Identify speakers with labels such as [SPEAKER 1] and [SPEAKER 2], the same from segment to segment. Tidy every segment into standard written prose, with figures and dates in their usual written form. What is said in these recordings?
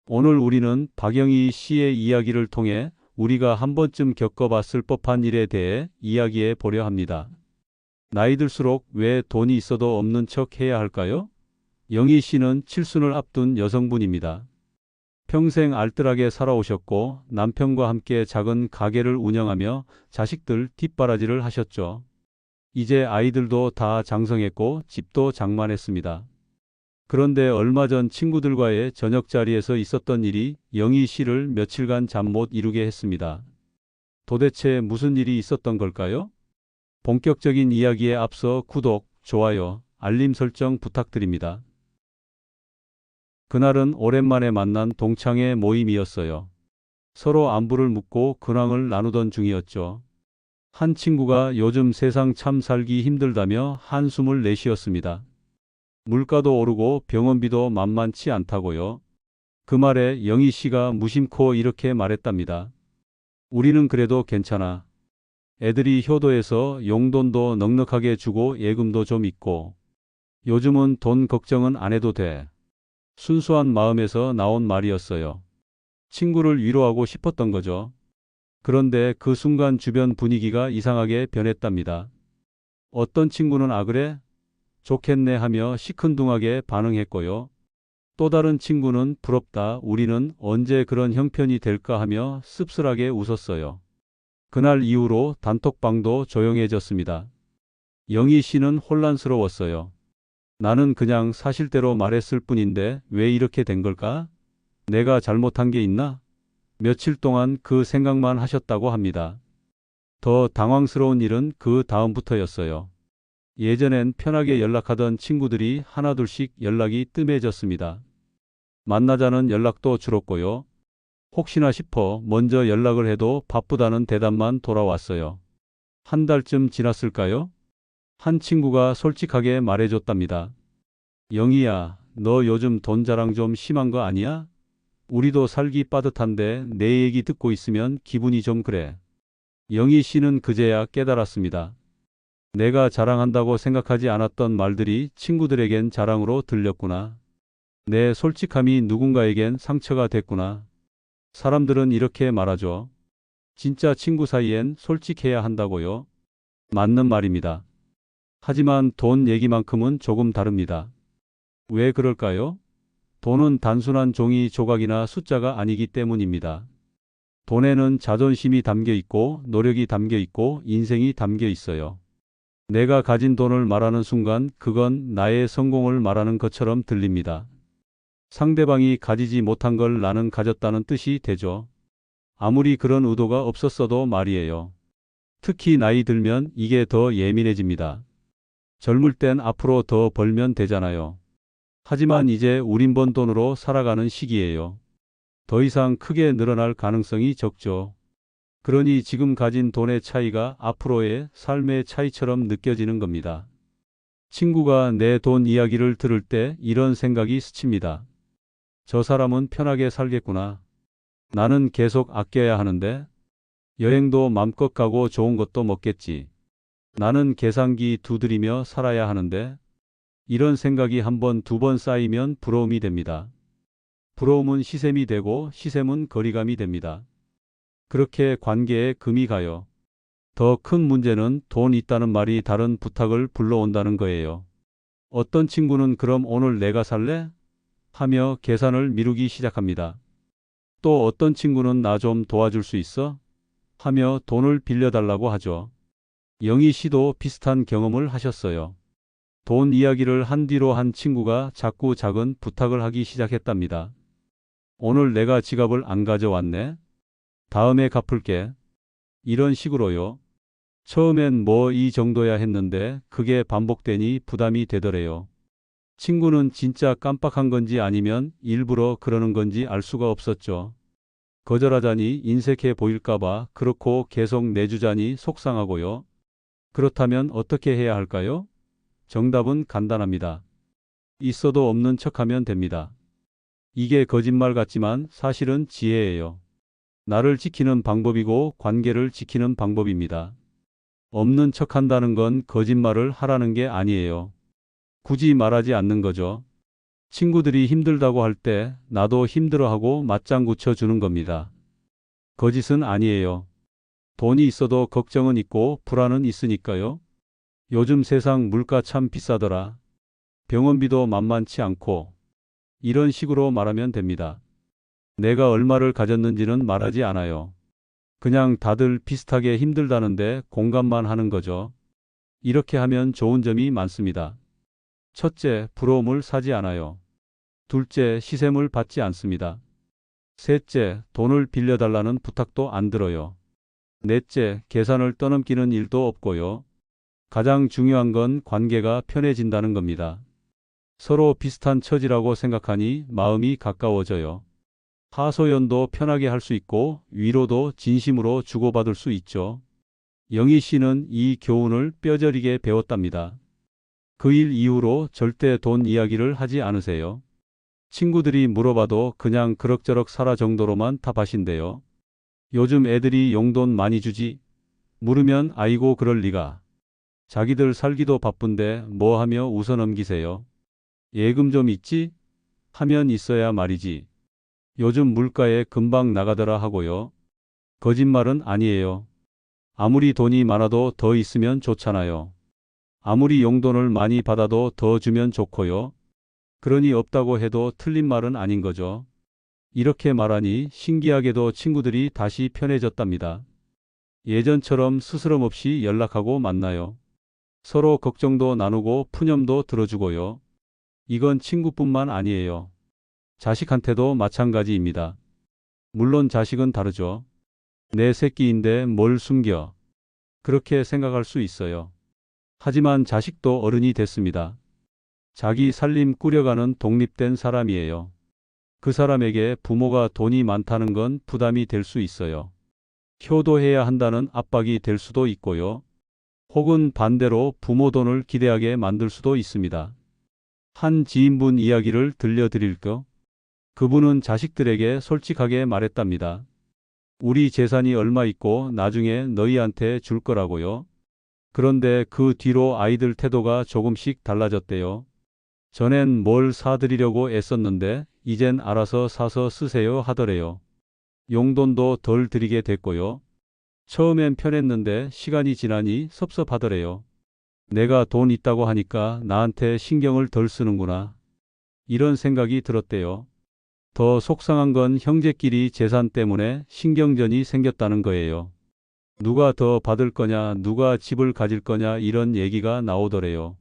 [SPEAKER 1] 오늘 우리는 박영희 씨의 이야기를 통해 우리가 한 번쯤 겪어봤을 법한 일에 대해 이야기해 보려 합니다. 나이 들수록 왜 돈이 있어도 없는 척 해야 할까요? 영희 씨는 칠순을 앞둔 여성분입니다. 평생 알뜰하게 살아오셨고 남편과 함께 작은 가게를 운영하며 자식들 뒷바라지를 하셨죠. 이제 아이들도 다 장성했고 집도 장만했습니다. 그런데 얼마 전 친구들과의 저녁 자리에서 있었던 일이 영희 씨를 며칠간 잠 못 이루게 했습니다. 도대체 무슨 일이 있었던 걸까요? 본격적인 이야기에 앞서 구독, 좋아요, 알림 설정 부탁드립니다. 그날은 오랜만에 만난 동창회 모임이었어요. 서로 안부를 묻고 근황을 나누던 중이었죠. 한 친구가 요즘 세상 참 살기 힘들다며 한숨을 내쉬었습니다. 물가도 오르고 병원비도 만만치 않다고요. 그 말에 영희 씨가 무심코 이렇게 말했답니다. 우리는 그래도 괜찮아. 애들이 효도해서 용돈도 넉넉하게 주고 예금도 좀 있고 요즘은 돈 걱정은 안 해도 돼. 순수한 마음에서 나온 말이었어요. 친구를 위로하고 싶었던 거죠. 그런데 그 순간 주변 분위기가 이상하게 변했답니다. 어떤 친구는 아 그래? 좋겠네 하며 시큰둥하게 반응했고요. 또 다른 친구는 부럽다. 우리는 언제 그런 형편이 될까 하며 씁쓸하게 웃었어요. 그날 이후로 단톡방도 조용해졌습니다. 영희 씨는 혼란스러웠어요. 나는 그냥 사실대로 말했을 뿐인데 왜 이렇게 된 걸까? 내가 잘못한 게 있나? 며칠 동안 그 생각만 하셨다고 합니다. 더 당황스러운 일은 그 다음부터였어요. 예전엔 편하게 연락하던 친구들이 하나둘씩 연락이 뜸해졌습니다. 만나자는 연락도 줄었고요. 혹시나 싶어 먼저 연락을 해도 바쁘다는 대답만 돌아왔어요. 한 달쯤 지났을까요? 한 친구가 솔직하게 말해줬답니다. 영희야, 너 요즘 돈 자랑 좀 심한 거 아니야? 우리도 살기 빠듯한데 내 얘기 듣고 있으면 기분이 좀 그래. 영희 씨는 그제야 깨달았습니다. 내가 자랑한다고 생각하지 않았던 말들이 친구들에겐 자랑으로 들렸구나. 내 솔직함이 누군가에겐 상처가 됐구나. 사람들은 이렇게 말하죠. 진짜 친구 사이엔 솔직해야 한다고요. 맞는 말입니다. 하지만 돈 얘기만큼은 조금 다릅니다. 왜 그럴까요? 돈은 단순한 종이 조각이나 숫자가 아니기 때문입니다. 돈에는 자존심이 담겨 있고 노력이 담겨 있고 인생이 담겨 있어요. 내가 가진 돈을 말하는 순간 그건 나의 성공을 말하는 것처럼 들립니다. 상대방이 가지지 못한 걸 나는 가졌다는 뜻이 되죠. 아무리 그런 의도가 없었어도 말이에요. 특히 나이 들면 이게 더 예민해집니다. 젊을 땐 앞으로 더 벌면 되잖아요. 하지만 이제 우린 번 돈으로 살아가는 시기예요. 더 이상 크게 늘어날 가능성이 적죠. 그러니 지금 가진 돈의 차이가 앞으로의 삶의 차이처럼 느껴지는 겁니다. 친구가 내 돈 이야기를 들을 때 이런 생각이 스칩니다. 저 사람은 편하게 살겠구나. 나는 계속 아껴야 하는데 여행도 맘껏 가고 좋은 것도 먹겠지. 나는 계산기 두드리며 살아야 하는데 이런 생각이 한 번, 두 번 쌓이면 부러움이 됩니다. 부러움은 시샘이 되고 시샘은 거리감이 됩니다. 그렇게 관계에 금이 가요. 더 큰 문제는 돈 있다는 말이 다른 부탁을 불러온다는 거예요. 어떤 친구는 그럼 오늘 내가 살래? 하며 계산을 미루기 시작합니다. 또 어떤 친구는 나 좀 도와줄 수 있어? 하며 돈을 빌려달라고 하죠. 영희 씨도 비슷한 경험을 하셨어요. 돈 이야기를 한 뒤로 한 친구가 자꾸 작은 부탁을 하기 시작했답니다. 오늘 내가 지갑을 안 가져왔네. 다음에 갚을게. 이런 식으로요. 처음엔 뭐 이 정도야 했는데 그게 반복되니 부담이 되더래요. 친구는 진짜 깜빡한 건지 아니면 일부러 그러는 건지 알 수가 없었죠. 거절하자니 인색해 보일까봐 그렇고 계속 내주자니 속상하고요. 그렇다면 어떻게 해야 할까요? 정답은 간단합니다. 있어도 없는 척하면 됩니다. 이게 거짓말 같지만 사실은 지혜예요. 나를 지키는 방법이고 관계를 지키는 방법입니다. 없는 척한다는 건 거짓말을 하라는 게 아니에요. 굳이 말하지 않는 거죠. 친구들이 힘들다고 할 때 나도 힘들어하고 맞장구 쳐 주는 겁니다. 거짓은 아니에요. 돈이 있어도 걱정은 있고 불안은 있으니까요. 요즘 세상 물가 참 비싸더라. 병원비도 만만치 않고 이런 식으로 말하면 됩니다. 내가 얼마를 가졌는지는 말하지 않아요. 그냥 다들 비슷하게 힘들다는데 공감만 하는 거죠. 이렇게 하면 좋은 점이 많습니다. 첫째, 부러움을 사지 않아요. 둘째, 시샘을 받지 않습니다. 셋째, 돈을 빌려달라는 부탁도 안 들어요. 넷째, 계산을 떠넘기는 일도 없고요. 가장 중요한 건 관계가 편해진다는 겁니다. 서로 비슷한 처지라고 생각하니 마음이 가까워져요. 하소연도 편하게 할 수 있고 위로도 진심으로 주고받을 수 있죠. 영희 씨는 이 교훈을 뼈저리게 배웠답니다. 그 일 이후로 절대 돈 이야기를 하지 않으세요. 친구들이 물어봐도 그냥 그럭저럭 살아 정도로만 답하신대요. 요즘 애들이 용돈 많이 주지? 물으면 아이고 그럴 리가. 자기들 살기도 바쁜데 뭐 하며 웃어 넘기세요. 예금 좀 있지? 하면 있어야 말이지. 요즘 물가에 금방 나가더라 하고요. 거짓말은 아니에요. 아무리 돈이 많아도 더 있으면 좋잖아요. 아무리 용돈을 많이 받아도 더 주면 좋고요. 그러니 없다고 해도 틀린 말은 아닌 거죠. 이렇게 말하니 신기하게도 친구들이 다시 편해졌답니다. 예전처럼 스스럼 없이 연락하고 만나요. 서로 걱정도 나누고 푸념도 들어주고요. 이건 친구뿐만 아니에요. 자식한테도 마찬가지입니다. 물론 자식은 다르죠. 내 새끼인데 뭘 숨겨. 그렇게 생각할 수 있어요. 하지만 자식도 어른이 됐습니다. 자기 살림 꾸려가는 독립된 사람이에요. 그 사람에게 부모가 돈이 많다는 건 부담이 될 수 있어요. 효도해야 한다는 압박이 될 수도 있고요. 혹은 반대로 부모 돈을 기대하게 만들 수도 있습니다. 한 지인분 이야기를 들려드릴까? 그분은 자식들에게 솔직하게 말했답니다. 우리 재산이 얼마 있고 나중에 너희한테 줄 거라고요. 그런데 그 뒤로 아이들 태도가 조금씩 달라졌대요. 전엔 뭘 사드리려고 애썼는데 이젠 알아서 사서 쓰세요 하더래요. 용돈도 덜 드리게 됐고요. 처음엔 편했는데 시간이 지나니 섭섭하더래요. 내가 돈 있다고 하니까 나한테 신경을 덜 쓰는구나. 이런 생각이 들었대요. 더 속상한 건 형제끼리 재산 때문에 신경전이 생겼다는 거예요. 누가 더 받을 거냐, 누가 집을 가질 거냐 이런 얘기가 나오더래요.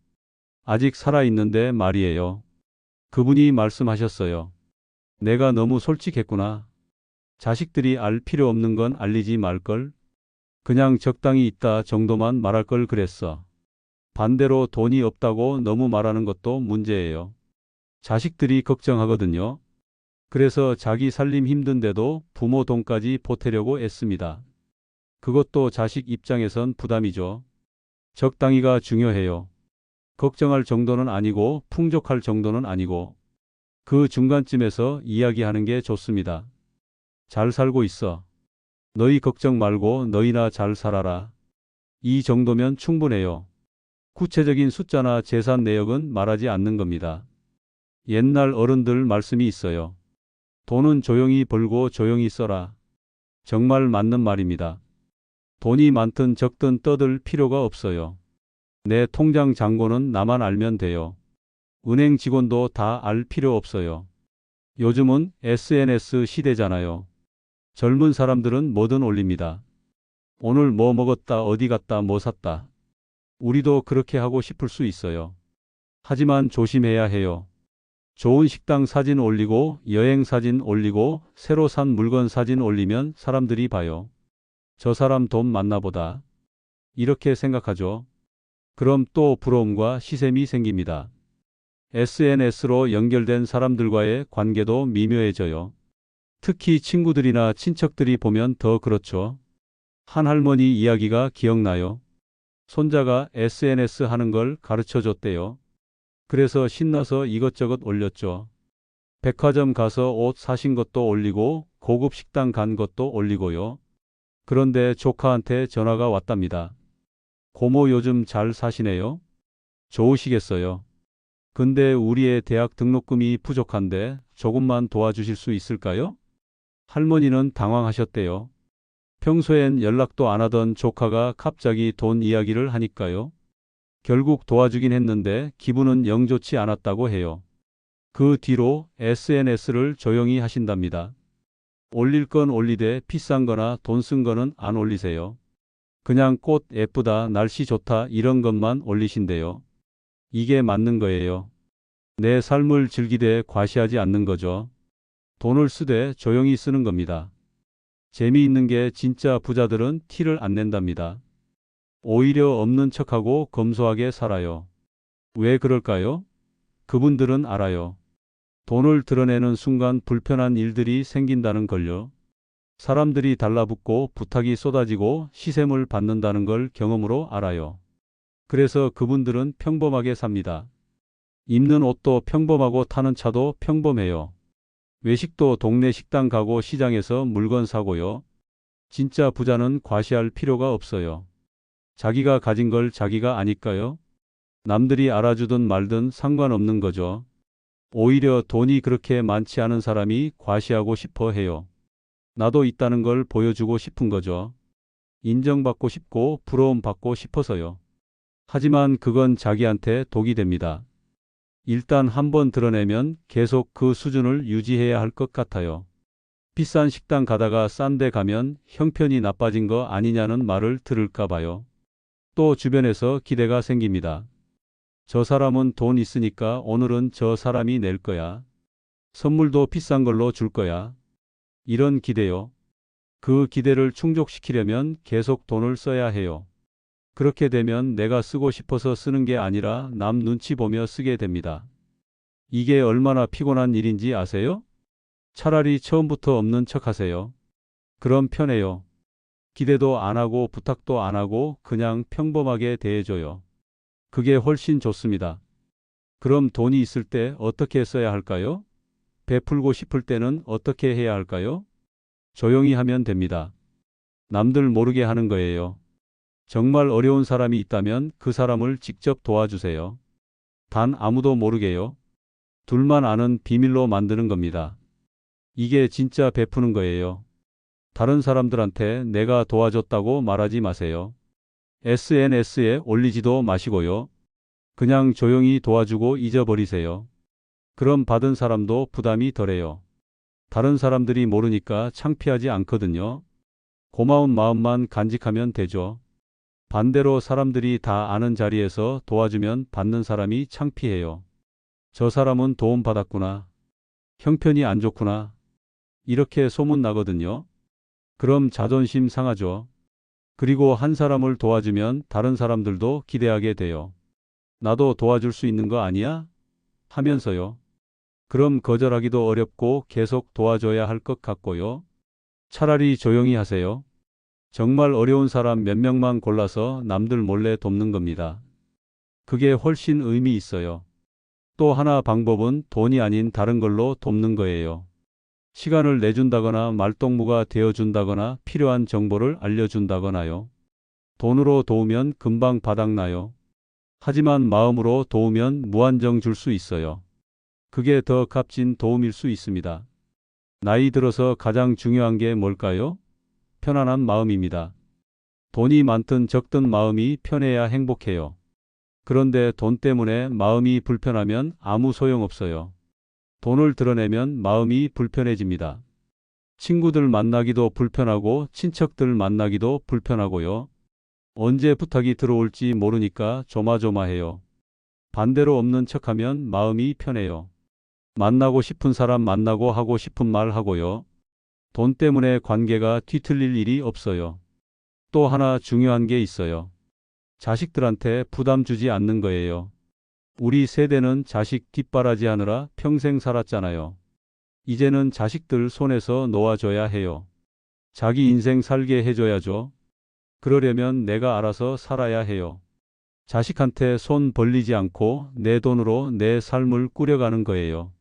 [SPEAKER 1] 아직 살아있는데 말이에요. 그분이 말씀하셨어요. 내가 너무 솔직했구나. 자식들이 알 필요 없는 건 알리지 말걸. 그냥 적당히 있다 정도만 말할 걸 그랬어. 반대로 돈이 없다고 너무 말하는 것도 문제예요. 자식들이 걱정하거든요. 그래서 자기 살림 힘든데도 부모 돈까지 보태려고 애씁니다. 그것도 자식 입장에선 부담이죠. 적당히가 중요해요. 걱정할 정도는 아니고 풍족할 정도는 아니고 그 중간쯤에서 이야기하는 게 좋습니다. 잘 살고 있어. 너희 걱정 말고 너희나 잘 살아라. 이 정도면 충분해요. 구체적인 숫자나 재산 내역은 말하지 않는 겁니다. 옛날 어른들 말씀이 있어요. 돈은 조용히 벌고 조용히 써라. 정말 맞는 말입니다. 돈이 많든 적든 떠들 필요가 없어요. 내 통장 잔고는 나만 알면 돼요. 은행 직원도 다 알 필요 없어요. 요즘은 SNS 시대잖아요. 젊은 사람들은 뭐든 올립니다. 오늘 뭐 먹었다, 어디 갔다, 뭐 샀다. 우리도 그렇게 하고 싶을 수 있어요. 하지만 조심해야 해요. 좋은 식당 사진 올리고 여행 사진 올리고 새로 산 물건 사진 올리면 사람들이 봐요. 저 사람 돈 많나 보다. 이렇게 생각하죠. 그럼 또 부러움과 시샘이 생깁니다. SNS로 연결된 사람들과의 관계도 미묘해져요. 특히 친구들이나 친척들이 보면 더 그렇죠. 한 할머니 이야기가 기억나요. 손자가 SNS 하는 걸 가르쳐 줬대요. 그래서 신나서 이것저것 올렸죠. 백화점 가서 옷 사신 것도 올리고 고급 식당 간 것도 올리고요. 그런데 조카한테 전화가 왔답니다. 고모 요즘 잘 사시네요? 좋으시겠어요. 근데 우리의 대학 등록금이 부족한데 조금만 도와주실 수 있을까요? 할머니는 당황하셨대요. 평소엔 연락도 안 하던 조카가 갑자기 돈 이야기를 하니까요. 결국 도와주긴 했는데 기분은 영 좋지 않았다고 해요. 그 뒤로 SNS를 조용히 하신답니다. 올릴 건 올리되 비싼 거나 돈 쓴 거는 안 올리세요. 그냥 꽃 예쁘다, 날씨 좋다 이런 것만 올리신대요. 이게 맞는 거예요. 내 삶을 즐기되 과시하지 않는 거죠. 돈을 쓰되 조용히 쓰는 겁니다. 재미있는 게 진짜 부자들은 티를 안 낸답니다. 오히려 없는 척하고 검소하게 살아요. 왜 그럴까요? 그분들은 알아요. 돈을 드러내는 순간 불편한 일들이 생긴다는 걸요. 사람들이 달라붙고 부탁이 쏟아지고 시샘을 받는다는 걸 경험으로 알아요. 그래서 그분들은 평범하게 삽니다. 입는 옷도 평범하고 타는 차도 평범해요. 외식도 동네 식당 가고 시장에서 물건 사고요. 진짜 부자는 과시할 필요가 없어요. 자기가 가진 걸 자기가 아니까요. 남들이 알아주든 말든 상관없는 거죠. 오히려 돈이 그렇게 많지 않은 사람이 과시하고 싶어 해요. 나도 있다는 걸 보여주고 싶은 거죠. 인정받고 싶고 부러움 받고 싶어서요. 하지만 그건 자기한테 독이 됩니다. 일단 한번 드러내면 계속 그 수준을 유지해야 할 것 같아요. 비싼 식당 가다가 싼 데 가면 형편이 나빠진 거 아니냐는 말을 들을까 봐요. 또 주변에서 기대가 생깁니다. 저 사람은 돈 있으니까 오늘은 저 사람이 낼 거야. 선물도 비싼 걸로 줄 거야. 이런 기대요. 그 기대를 충족시키려면 계속 돈을 써야 해요. 그렇게 되면 내가 쓰고 싶어서 쓰는 게 아니라 남 눈치 보며 쓰게 됩니다. 이게 얼마나 피곤한 일인지 아세요? 차라리 처음부터 없는 척 하세요. 그럼 편해요. 기대도 안 하고 부탁도 안 하고 그냥 평범하게 대해줘요. 그게 훨씬 좋습니다. 그럼 돈이 있을 때 어떻게 써야 할까요? 베풀고 싶을 때는 어떻게 해야 할까요? 조용히 하면 됩니다. 남들 모르게 하는 거예요. 정말 어려운 사람이 있다면 그 사람을 직접 도와주세요. 단 아무도 모르게요. 둘만 아는 비밀로 만드는 겁니다. 이게 진짜 베푸는 거예요. 다른 사람들한테 내가 도와줬다고 말하지 마세요. SNS에 올리지도 마시고요. 그냥 조용히 도와주고 잊어버리세요. 그럼 받은 사람도 부담이 덜해요. 다른 사람들이 모르니까 창피하지 않거든요. 고마운 마음만 간직하면 되죠. 반대로 사람들이 다 아는 자리에서 도와주면 받는 사람이 창피해요. 저 사람은 도움받았구나. 형편이 안 좋구나. 이렇게 소문나거든요. 그럼 자존심 상하죠. 그리고 한 사람을 도와주면 다른 사람들도 기대하게 돼요. 나도 도와줄 수 있는 거 아니야? 하면서요. 그럼 거절하기도 어렵고 계속 도와줘야 할 것 같고요. 차라리 조용히 하세요. 정말 어려운 사람 몇 명만 골라서 남들 몰래 돕는 겁니다. 그게 훨씬 의미 있어요. 또 하나 방법은 돈이 아닌 다른 걸로 돕는 거예요. 시간을 내준다거나 말동무가 되어준다거나 필요한 정보를 알려준다거나요. 돈으로 도우면 금방 바닥나요. 하지만 마음으로 도우면 무한정 줄 수 있어요. 그게 더 값진 도움일 수 있습니다. 나이 들어서 가장 중요한 게 뭘까요? 편안한 마음입니다. 돈이 많든 적든 마음이 편해야 행복해요. 그런데 돈 때문에 마음이 불편하면 아무 소용없어요. 돈을 드러내면 마음이 불편해집니다. 친구들 만나기도 불편하고 친척들 만나기도 불편하고요. 언제 부탁이 들어올지 모르니까 조마조마해요. 반대로 없는 척하면 마음이 편해요. 만나고 싶은 사람 만나고 하고 싶은 말 하고요. 돈 때문에 관계가 뒤틀릴 일이 없어요. 또 하나 중요한 게 있어요. 자식들한테 부담 주지 않는 거예요. 우리 세대는 자식 뒷바라지하느라 평생 살았잖아요. 이제는 자식들 손에서 놓아줘야 해요. 자기 인생 살게 해줘야죠. 그러려면 내가 알아서 살아야 해요. 자식한테 손 벌리지 않고 내 돈으로 내 삶을 꾸려가는 거예요.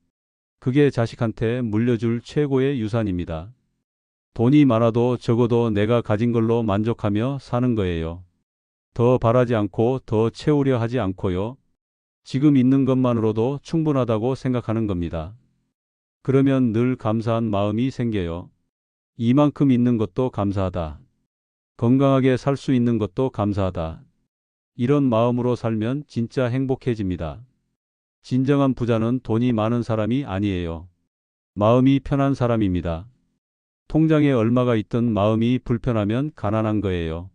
[SPEAKER 1] 그게 자식한테 물려줄 최고의 유산입니다. 돈이 많아도 적어도 내가 가진 걸로 만족하며 사는 거예요. 더 바라지 않고 더 채우려 하지 않고요. 지금 있는 것만으로도 충분하다고 생각하는 겁니다. 그러면 늘 감사한 마음이 생겨요. 이만큼 있는 것도 감사하다. 건강하게 살 수 있는 것도 감사하다. 이런 마음으로 살면 진짜 행복해집니다. 진정한 부자는 돈이 많은 사람이 아니에요. 마음이 편한 사람입니다. 통장에 얼마가 있든 마음이 불편하면 가난한 거예요.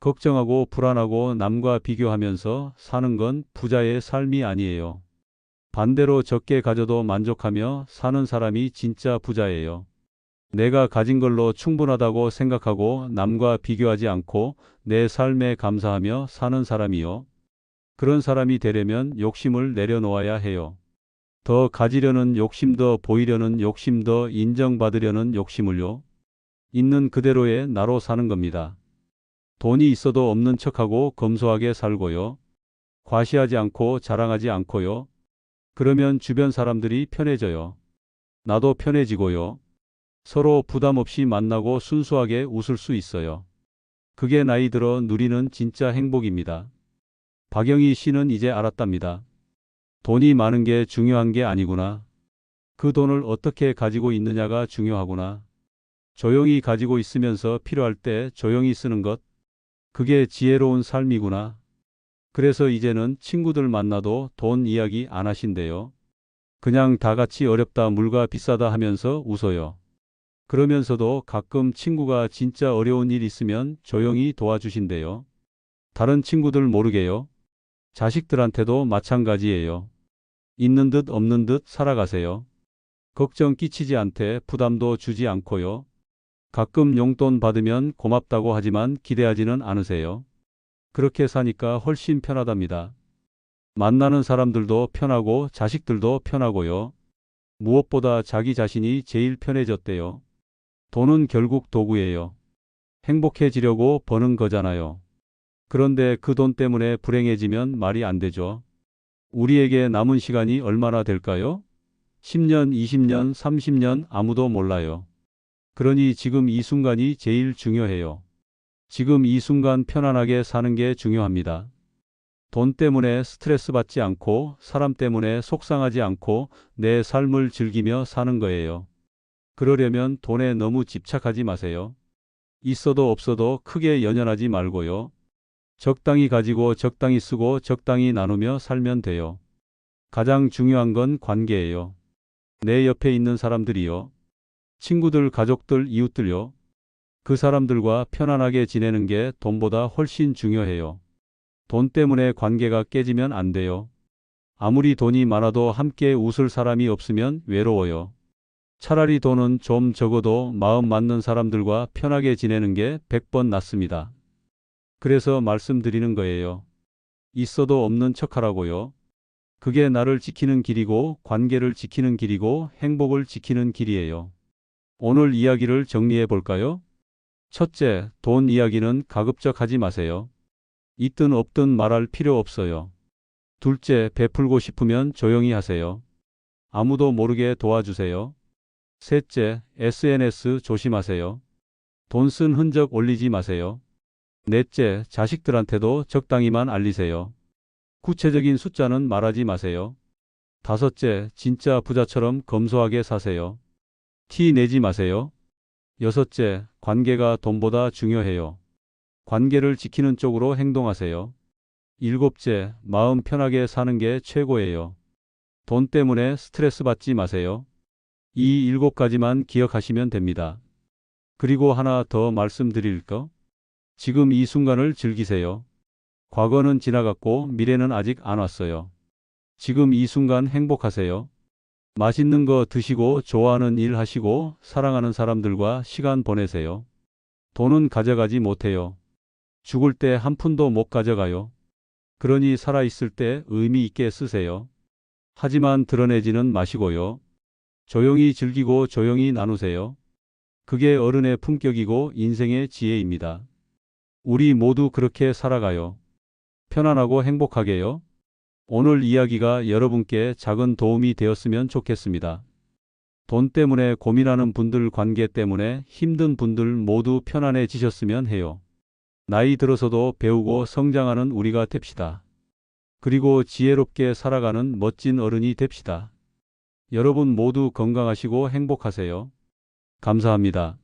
[SPEAKER 1] 걱정하고 불안하고 남과 비교하면서 사는 건 부자의 삶이 아니에요. 반대로 적게 가져도 만족하며 사는 사람이 진짜 부자예요. 내가 가진 걸로 충분하다고 생각하고 남과 비교하지 않고 내 삶에 감사하며 사는 사람이요. 그런 사람이 되려면 욕심을 내려놓아야 해요. 더 가지려는 욕심, 더 보이려는 욕심, 더 인정받으려는 욕심을요. 있는 그대로의 나로 사는 겁니다. 돈이 있어도 없는 척하고 검소하게 살고요. 과시하지 않고 자랑하지 않고요. 그러면 주변 사람들이 편해져요. 나도 편해지고요. 서로 부담 없이 만나고 순수하게 웃을 수 있어요. 그게 나이 들어 누리는 진짜 행복입니다. 박영희 씨는 이제 알았답니다. 돈이 많은 게 중요한 게 아니구나. 그 돈을 어떻게 가지고 있느냐가 중요하구나. 조용히 가지고 있으면서 필요할 때 조용히 쓰는 것. 그게 지혜로운 삶이구나. 그래서 이제는 친구들 만나도 돈 이야기 안 하신대요. 그냥 다 같이 어렵다 물가 비싸다 하면서 웃어요. 그러면서도 가끔 친구가 진짜 어려운 일 있으면 조용히 도와주신대요. 다른 친구들 모르게요. 자식들한테도 마찬가지예요. 있는 듯 없는 듯 살아가세요. 걱정 끼치지 않게 부담도 주지 않고요. 가끔 용돈 받으면 고맙다고 하지만 기대하지는 않으세요. 그렇게 사니까 훨씬 편하답니다. 만나는 사람들도 편하고 자식들도 편하고요. 무엇보다 자기 자신이 제일 편해졌대요. 돈은 결국 도구예요. 행복해지려고 버는 거잖아요. 그런데 그 돈 때문에 불행해지면 말이 안 되죠. 우리에게 남은 시간이 얼마나 될까요? 10년, 20년, 30년 아무도 몰라요. 그러니 지금 이 순간이 제일 중요해요. 지금 이 순간 편안하게 사는 게 중요합니다. 돈 때문에 스트레스 받지 않고 사람 때문에 속상하지 않고 내 삶을 즐기며 사는 거예요. 그러려면 돈에 너무 집착하지 마세요. 있어도 없어도 크게 연연하지 말고요. 적당히 가지고 적당히 쓰고 적당히 나누며 살면 돼요. 가장 중요한 건 관계예요. 내 옆에 있는 사람들이요. 친구들, 가족들, 이웃들요. 그 사람들과 편안하게 지내는 게 돈보다 훨씬 중요해요. 돈 때문에 관계가 깨지면 안 돼요. 아무리 돈이 많아도 함께 웃을 사람이 없으면 외로워요. 차라리 돈은 좀 적어도 마음 맞는 사람들과 편하게 지내는 게 100번 낫습니다. 그래서 말씀드리는 거예요. 있어도 없는 척하라고요. 그게 나를 지키는 길이고 관계를 지키는 길이고 행복을 지키는 길이에요. 오늘 이야기를 정리해 볼까요? 첫째, 돈 이야기는 가급적 하지 마세요. 있든 없든 말할 필요 없어요. 둘째, 베풀고 싶으면 조용히 하세요. 아무도 모르게 도와주세요. 셋째, SNS 조심하세요. 돈 쓴 흔적 올리지 마세요. 넷째, 자식들한테도 적당히만 알리세요. 구체적인 숫자는 말하지 마세요. 다섯째, 진짜 부자처럼 검소하게 사세요. 티 내지 마세요. 여섯째, 관계가 돈보다 중요해요. 관계를 지키는 쪽으로 행동하세요. 일곱째, 마음 편하게 사는 게 최고예요. 돈 때문에 스트레스 받지 마세요. 이 7가지만 기억하시면 됩니다. 그리고 하나 더 말씀드릴 거. 지금 이 순간을 즐기세요. 과거는 지나갔고 미래는 아직 안 왔어요. 지금 이 순간 행복하세요. 맛있는 거 드시고 좋아하는 일 하시고 사랑하는 사람들과 시간 보내세요. 돈은 가져가지 못해요. 죽을 때 한 푼도 못 가져가요. 그러니 살아있을 때 의미 있게 쓰세요. 하지만 드러내지는 마시고요. 조용히 즐기고 조용히 나누세요. 그게 어른의 품격이고 인생의 지혜입니다. 우리 모두 그렇게 살아가요. 편안하고 행복하게요. 오늘 이야기가 여러분께 작은 도움이 되었으면 좋겠습니다. 돈 때문에 고민하는 분들, 관계 때문에 힘든 분들 모두 편안해지셨으면 해요. 나이 들어서도 배우고 성장하는 우리가 됩시다. 그리고 지혜롭게 살아가는 멋진 어른이 됩시다. 여러분 모두 건강하시고 행복하세요. 감사합니다.